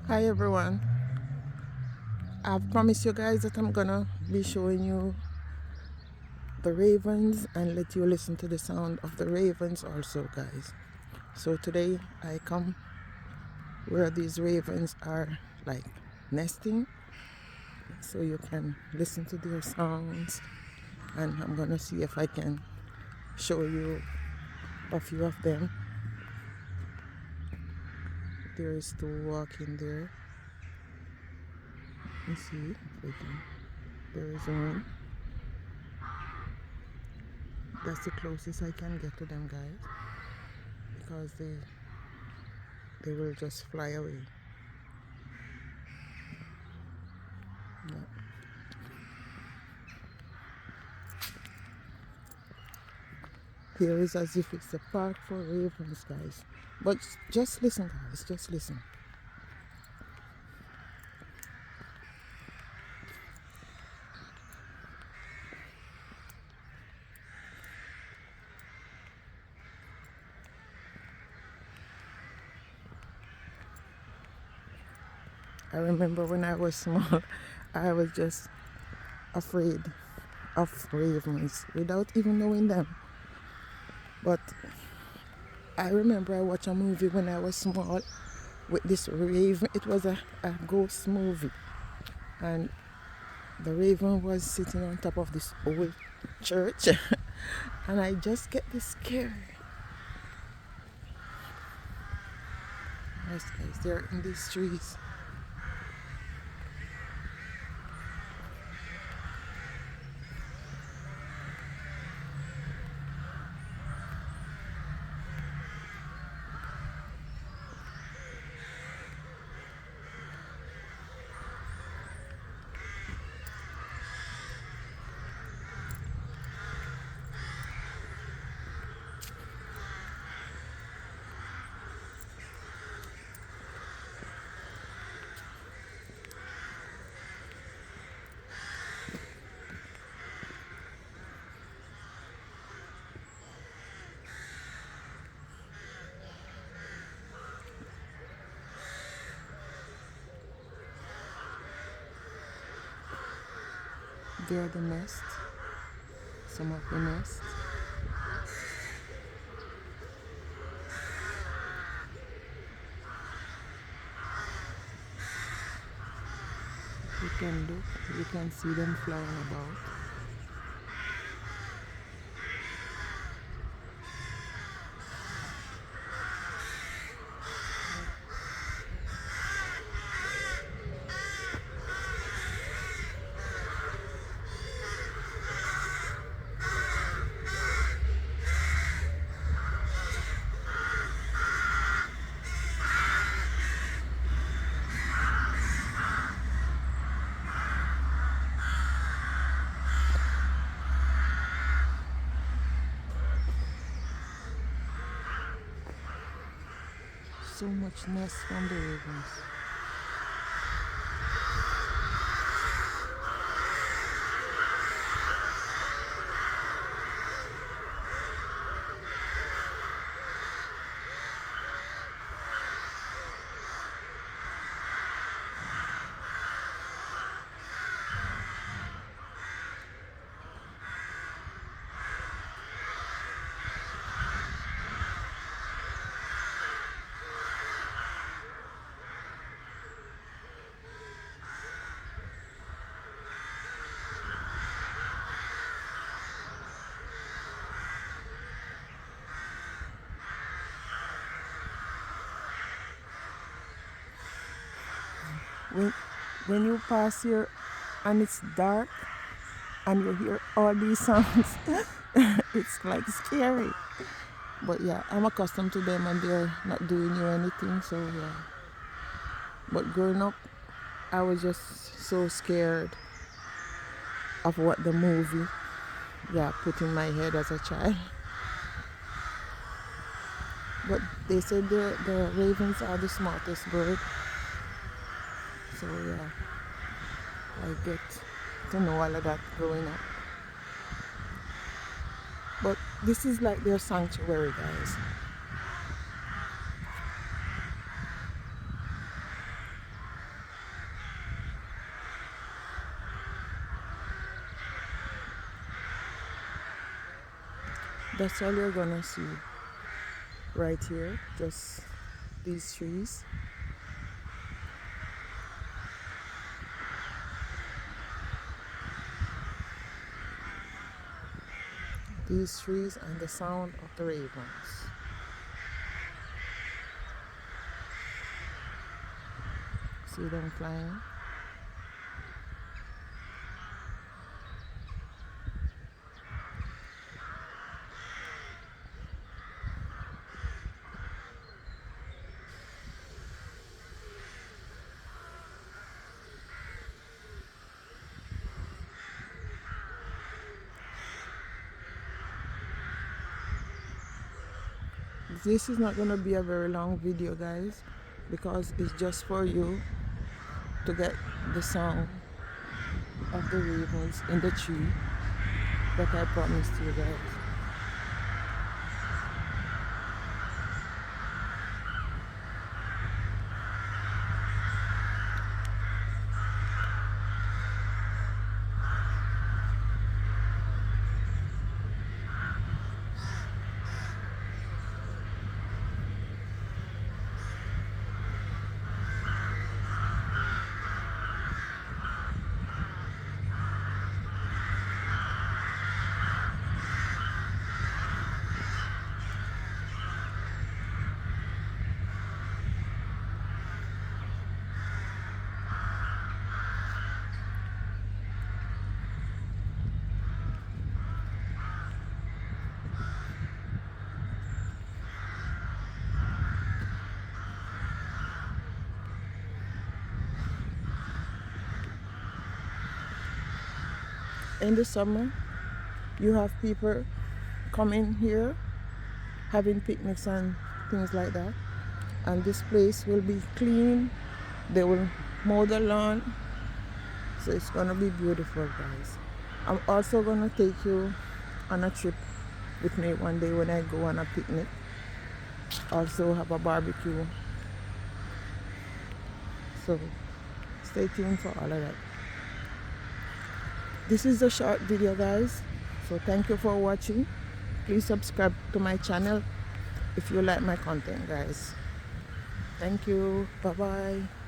Hi everyone. I've promised you guys that I'm gonna be showing you the ravens and let you listen to the sound of the ravens also, guys. So today I come where these ravens are like nesting, so you can listen to their sounds, and I'm gonna see if I can show you a few of them. There is two walking there. You see if I can. There is one. That's the closest I can get to them, guys, because they will just fly away. Yeah. Here is as if it's a park for ravens, guys. But just listen, guys, just listen. I remember when I was small, I was just afraid of ravens without even knowing them. But I remember I watched a movie when I was small with this raven. It was a ghost movie. And the raven was sitting on top of this old church. And I just get this scared. Yes, guys, they're in these trees. They're the nest, some of the nest. You can look, you can see them flying about. So much nest from the ravens. When, when you pass here and it's dark and you hear all these sounds, it's like scary. But yeah, I'm accustomed to them and they're not doing you anything, so yeah. But growing up, I was just so scared of what the movie, yeah, put in my head as a child. But they said the ravens are the smartest bird, so yeah, I get to know all of that growing up. But this is like their sanctuary, guys. That's all you're gonna see right here, just these trees. These trees and the sound of the ravens. See them flying? This is not going to be a very long video, guys, because it's just for you to get the sound of the ravens in the tree that I promised you guys. In the summer, you have people coming here having picnics and things like that, and this place will be clean. They will mow the lawn, so it's gonna be beautiful, guys. I'm also gonna take you on a trip with me one day when I go on a picnic. Also have a barbecue, so stay tuned for all of that. This is a short video, guys, so thank you for watching. Please subscribe to my channel if you like my content, guys. Thank you. Bye bye.